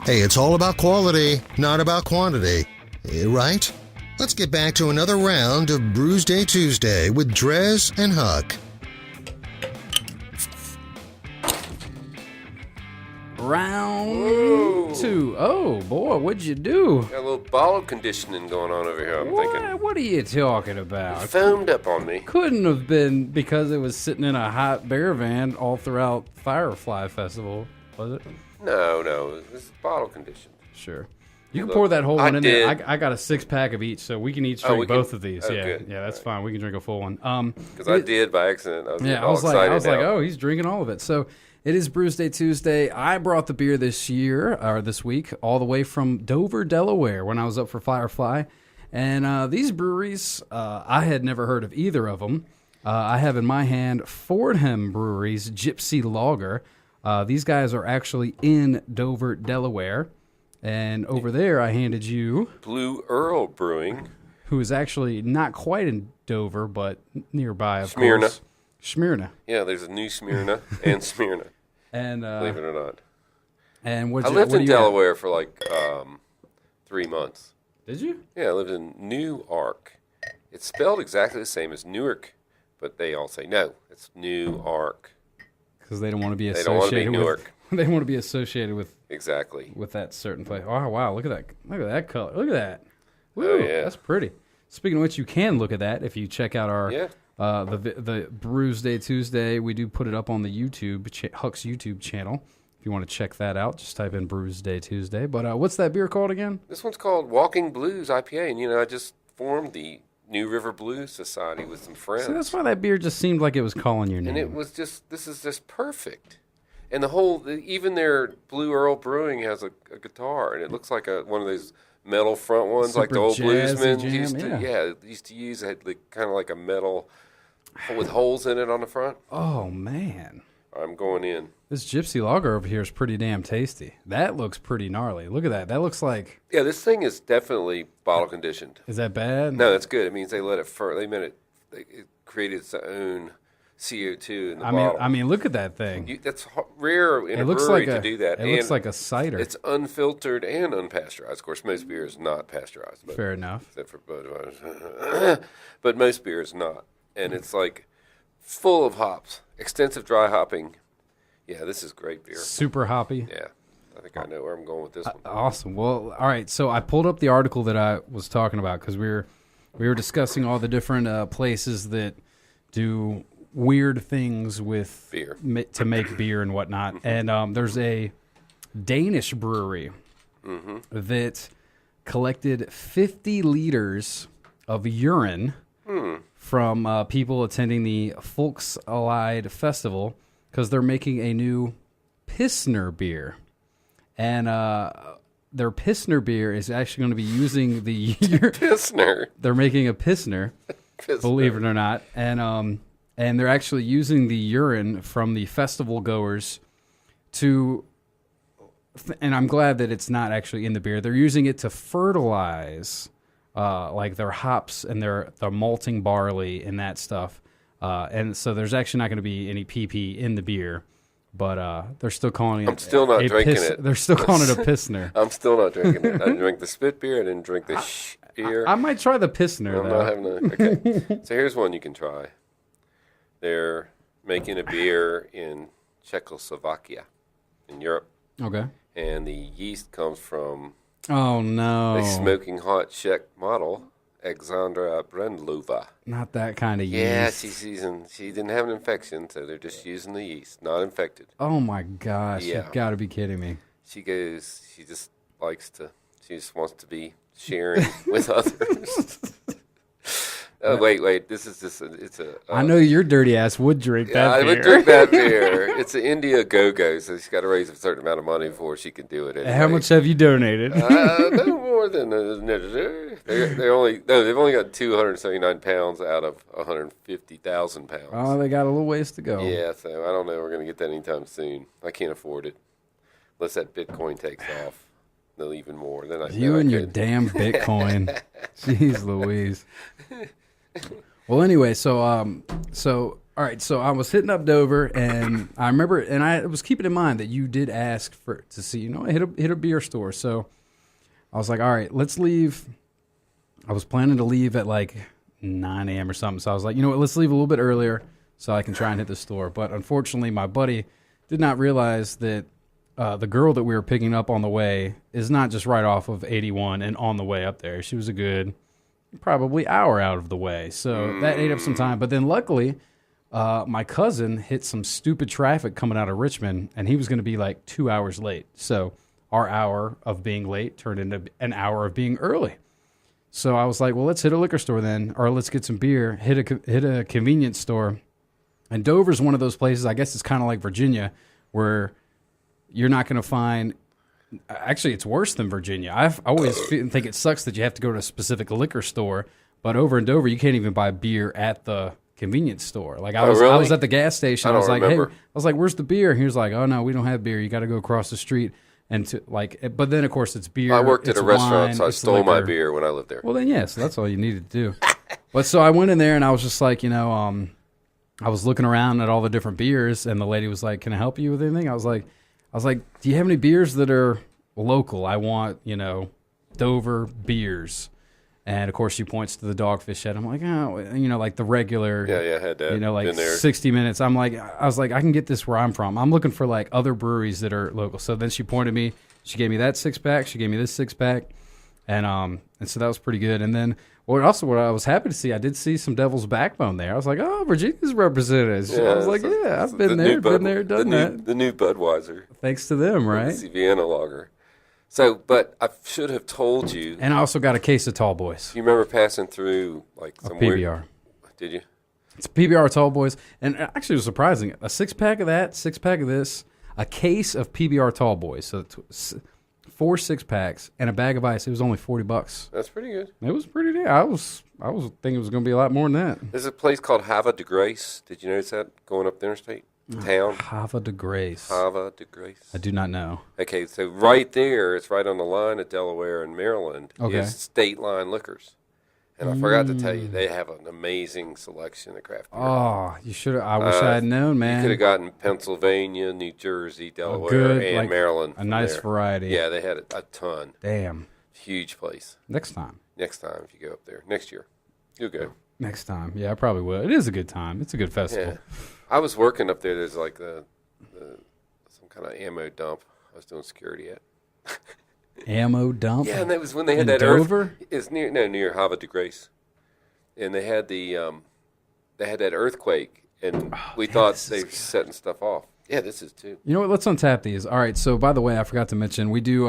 Hey, it's all about quality, not about quantity. Right? Let's get back to another round of Brewsday Tuesday with DreZ and Huck. Round 2. Oh, boy, what'd you do? Got a little bottle conditioning going on over here, I'm thinking. What are you talking about? It foamed up on me. Couldn't have been because it was sitting in a hot bear van all throughout Firefly Festival, was it? No, it was bottle conditioned. Sure. You can pour that whole one in did. there. I got a 6-pack of each, so we can each drink both of these. Yeah, good. yeah, that's fine. We can drink a full one. Because I did by accident. I was like, excited now. oh, he's drinking all of it. So it is Brewsday Tuesday. I brought the beer this week, all the way from Dover, Delaware, when I was up for Firefly. And these breweries, I had never heard of either of them. I have in my hand Fordham Brewery's Gypsy Lager. These guys are actually in Dover, Delaware. And over there, I handed you Blue Earl Brewing, who is actually not quite in Dover, but nearby, of Smyrna. course. Smyrna. Yeah, there's a new Smyrna and Smyrna. And believe it or not. And I lived in Delaware for like 3 months. Did you? Yeah, I lived in Newark. It's spelled exactly the same as Newark, but they all say no, it's Newark. Because they don't want to be They don't want to be associated with. Newark. They want to be associated with Exactly. that certain place. Oh wow! Look at that! Look at that color! Look at that! Woo, Oh, yeah. That's pretty. Speaking of which, you can look at that if you check out our Yeah. the Brewsday Tuesday. We do put it up on the YouTube Huck's YouTube channel. If you want to check that out, just type in Brewsday Tuesday. But what's that beer called again? This one's called Walking Blues IPA, and I just formed the New River Blues Society with some friends. So that's why that beer just seemed like it was calling your name. And it was this is just perfect. And even their Blue Earl Brewing has a guitar, and it looks like one of those metal front ones, like the old bluesmen used to. Yeah, used to use. It had kind of like a metal with holes in it on the front. Oh man, I'm going in. this Gypsy Lager over here is pretty damn tasty. That looks pretty gnarly. Look at that. That looks like. Yeah, this thing is definitely bottle conditioned. Is that bad? No, that's good. It means they let it it created its own CO2 in the bottle. I mean, look at that thing. That's rare in It a looks brewery like to do that. It looks like a cider. It's unfiltered and unpasteurized. Of course, most beer is not pasteurized. But Fair enough. Except for Budweiser. But most beer is not. And it's like full of hops, extensive dry hopping. Yeah, this is great beer. Super hoppy. Yeah, I think I know where I'm going with this one. Awesome. Well, all right. So I pulled up the article that I was talking about because we were discussing all the different places that do weird things with Beer. To make beer and whatnot. And there's a Danish brewery that collected 50 liters of urine from people attending the Volksallied Festival because they're making a new Pilsner beer. And their Pilsner beer is actually going to be using the Pilsner. They're making a Pilsner, believe it or not. And they're actually using the urine from the festival goers to, and I'm glad that it's not actually in the beer. They're using it to fertilize, like their hops and their malting barley and that stuff. And so there's actually not going to be any PP in the beer, but they're still calling it. I'm still not drinking it. They're still calling it a Pilsner. I'm still not drinking it. I didn't drink the spit beer. I didn't drink the beer. I might try the Pilsner, I'm though. not having okay. So here's one you can try. They're making a beer in Czechoslovakia, in Europe. Okay. And the yeast comes from Oh, no. a smoking hot Czech model, Alexandra Brendlova. Not that kind of yeast. Yeah, she didn't have an infection, so they're just using the yeast, not infected. Oh, my gosh. Yeah. You've got to be kidding me. She just wants to be sharing with others. Oh, wait. This is just I know your dirty ass would drink that I beer. would drink that beer. It's an India go-go, so she's got to raise a certain amount of money before she can do it. Anyway. How much have you donated? No more than they've only got 279 pounds out of 150,000 pounds. Oh, they got a little ways to go. Yeah, so I don't know. We're going to get that anytime soon. I can't afford it unless that Bitcoin takes off. No, even more. Then You and your damn Bitcoin. Jeez Louise. Well, anyway, so all All right, so I was hitting up Dover, and I remember, and I was keeping in mind that you did ask to see, hit a beer store. So I was like, all right, let's leave. I was planning to leave at like 9 a.m. or something. So I was like, you know what, let's leave a little bit earlier so I can try and hit the store. But unfortunately, my buddy did not realize that the girl that we were picking up on the way is not just right off of 81 and on the way up there. She was a good probably hour out of the way. So that ate up some time. But then luckily, my cousin hit some stupid traffic coming out of Richmond, and he was going to be like 2 hours late. So our hour of being late turned into an hour of being early. So I was like, well, let's hit a liquor store then, or let's get some beer, hit a convenience store. And Dover's one of those places, I guess it's kind of like Virginia, where you're not going to find, actually it's worse than Virginia. I always think it sucks that you have to go to a specific liquor store, but over in Dover, you can't even buy beer at the convenience store. Like I was at the gas station. I was like, remember. Hey, I was like, where's the beer? And he was like, oh no, we don't have beer. You got to go across the street. And but then of course it's beer. I worked at a restaurant, wine, so I stole my beer when I lived there. Well then, yeah, so that's all you needed to do. But so I went in there and I was just like, I was looking around at all the different beers, and the lady was like, can I help you with anything? I was like, do you have any beers that are local? I want, Dover beers. And of course she points to the Dogfish Head. I'm like, oh, like the regular, yeah, I had that. Like 60 minutes. I was like, I can get this where I'm from. I'm looking for like other breweries that are local. So then she pointed me. She gave me that 6-pack. She gave me this 6-pack, and so that was pretty good. And then what I was happy to see, I did see some Devil's Backbone there. I was like, oh, Virginia's represented. Yeah, I was like, yeah, I've been there, done that. The new Budweiser. Thanks to them, right? The Vienna lager. So, but I should have told you. And I also got a case of Tall Boys. You remember passing through like some PBR? Did you? It's a PBR Tall Boys, and actually it was surprising. A 6-pack of that, 6-pack of this, a case of PBR Tall Boys. So 4 6-packs and a bag of ice. It was only $40. That's pretty good. It was pretty good. I was thinking it was going to be a lot more than that. There's a place called Havre de Grace. Did you notice that going up the interstate? Town. Havre de Grace. Havre de Grace. I do not know. Okay, so right there, it's right on the line of Delaware and Maryland. Okay. Is State Line Liquors. And I forgot to tell you, they have an amazing selection of craft beer. Oh, you should have. I wish I had known, man. You could have gotten Pennsylvania, New Jersey, Delaware, and Maryland. A nice variety. Yeah, they had a ton. Damn. Huge place. Next time if you go up there. Next year. You'll go. Next time. Yeah, I probably will. It is a good time. It's a good festival. Yeah. I was working up there. There's like some kind of ammo dump. I was doing security at. Ammo dump? Yeah, and that was when they had in that Dover? It's near Havre de Grace. And they had that earthquake, and we thought they were setting stuff off. Yeah, this is too. You know what? Let's untap these. All right. So, by the way, I forgot to mention, we do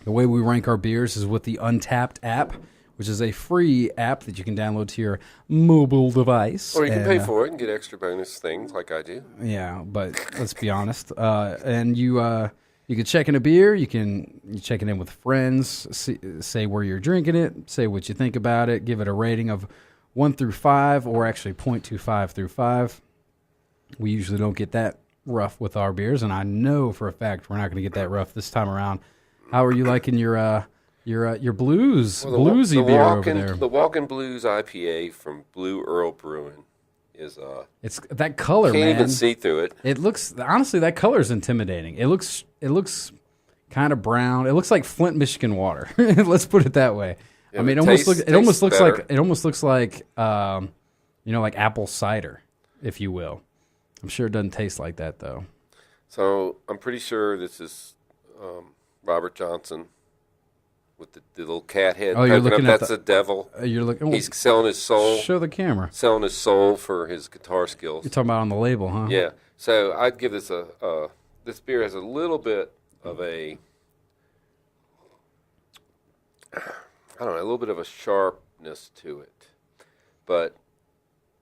the way we rank our beers is with the Untapped app, which is a free app that you can download to your mobile device. Or you can pay for it and get extra bonus things like I do. Yeah, but let's be honest. And you can check in a beer. You check it in with friends. Say where you're drinking it. Say what you think about it. Give it a rating of 1 through 5, or actually 0.25 through 5. We usually don't get that rough with our beers, and I know for a fact we're not going to get that rough this time around. How are you liking your bluesy beer over there? The Walkin' Blues IPA from Blue Earl Brewing is it's that color, can't man. even see through it. It looks, honestly, that color is intimidating. It looks kind of brown. It looks like Flint, Michigan water. Let's put it that way. Yeah, I mean, it almost looks like like apple cider, if you will. I'm sure it doesn't taste like that though. So I'm pretty sure this is Robert Johnson with the little cat head. Oh, you're looking at that's the devil. You're looking. He's selling his soul. Show the camera. Selling his soul for his guitar skills. You're talking about on the label, huh? Yeah. So I'd give this this beer has a little bit of a little bit of a sharpness to it, but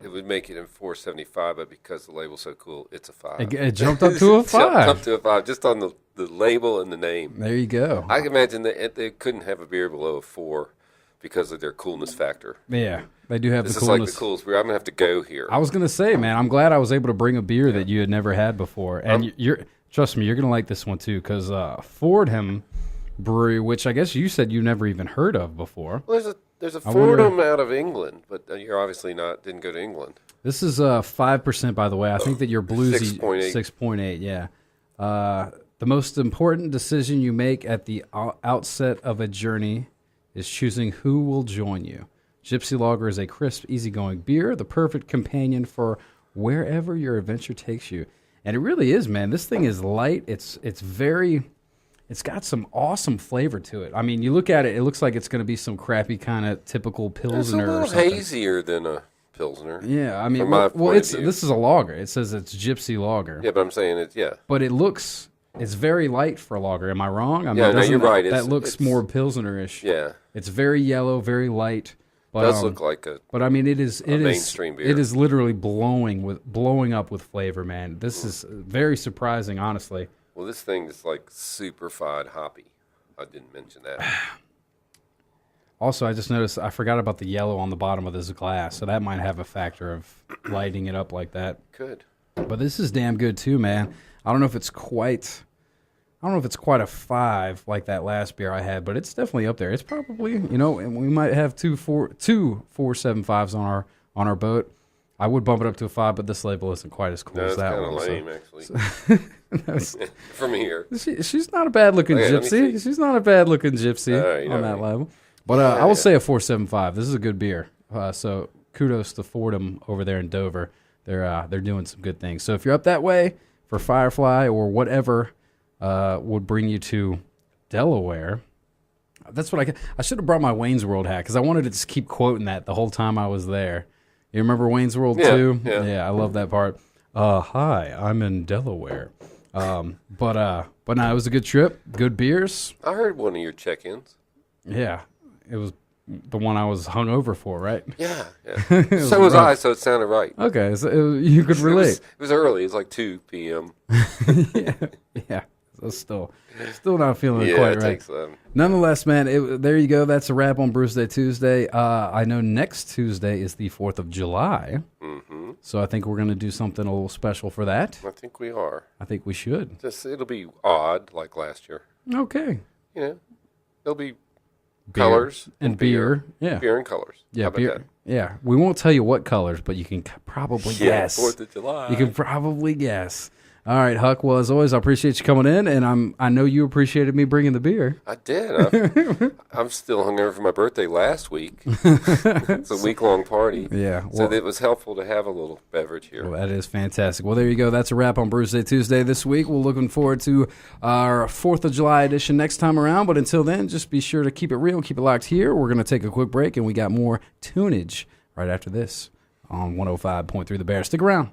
it would make it in 4.75. But because the label's so cool, it's a 5. It jumped up to a 5. Jumped up to a 5 just on the label and the name. There you go. I can imagine that they couldn't have a beer below a 4 because of their coolness factor. Yeah, they do have the coolness. This is like the coolest beer. I'm gonna have to go here. I was gonna say, man, I'm glad I was able to bring a beer that you had never had before, and trust me, you're gonna like this one too, because Fordham Brewery, which I guess you said you never even heard of before. Well, There's a Fordham out of England, but you're obviously didn't go to England. This is 5%, by the way. I think that your bluesy 6.8. 6.8, yeah. The most important decision you make at the outset of a journey is choosing who will join you. Gypsy Lager is a crisp, easygoing beer, the perfect companion for wherever your adventure takes you. And it really is, man. This thing is light. It's got some awesome flavor to it. I mean, you look at it, it looks like it's going to be some crappy kind of typical Pilsner. It's a little or something. hazier than a Pilsner. Yeah, I mean, this is a lager. It says it's Gypsy Lager. Yeah, but I'm saying it's, yeah. But it's very light for a lager. Am I wrong? I mean, no, you're right. That looks more Pilsner-ish. Yeah. It's very yellow, very light. But, it does look like but I mean, it is mainstream beer. It is literally blowing up with flavor, man. This is very surprising, honestly. Well, this thing is like super-fied hoppy. I didn't mention that. Also, I just noticed I forgot about the yellow on the bottom of this glass, so that might have a factor of lighting it up like that. Good. But this is damn good too, man. I don't know if it's quite a 5 like that last beer I had, but it's definitely up there. It's probably, and we might have two 4.75s on our boat. I would bump it up to a 5, but this label isn't quite as cool as that one. That's kind of lame, actually. From here. She's not a bad-looking gypsy. She's not a bad-looking gypsy on that level. But I will say a 4.75. This is a good beer. So kudos to Fordham over there in Dover. They're doing some good things. So if you're up that way for Firefly or whatever would bring you to Delaware, that's what I should have brought my Wayne's World hat because I wanted to just keep quoting that the whole time I was there. You remember Wayne's World too? Yeah, I love that part. Hi, I'm in Delaware. But no, it was a good trip. Good beers. I heard one of your check-ins. Yeah, it was the one I was hungover for, right? Yeah. So was I, so it sounded right. Okay, so you could relate. It was early. It was like 2 p.m. Yeah. So still not feeling it quite right. Nonetheless, man, there you go. That's a wrap on Brewsday Tuesday. I know next Tuesday is the 4th of July. Mm-hmm. So I think we're going to do something a little special for that. I think we are. I think we should. It'll be odd like last year. Okay. It'll be colors and beer. Yeah. Beer and colors. Yeah, beer. Yeah. We won't tell you what colors, but you can probably guess. 4th of July. You can probably guess. All right, Huck. Well, as always, I appreciate you coming in, and I know you appreciated me bringing the beer. I did. I'm still hungover for my birthday last week. It's a week-long party. Yeah. So it was helpful to have a little beverage here. Well, that is fantastic. Well, there you go. That's a wrap on Brewsday Tuesday this week. We're looking forward to our 4th of July edition next time around. But until then, just be sure to keep it real, keep it locked here. We're going to take a quick break, and we got more tunage right after this on 105.3 The Bear. Stick around.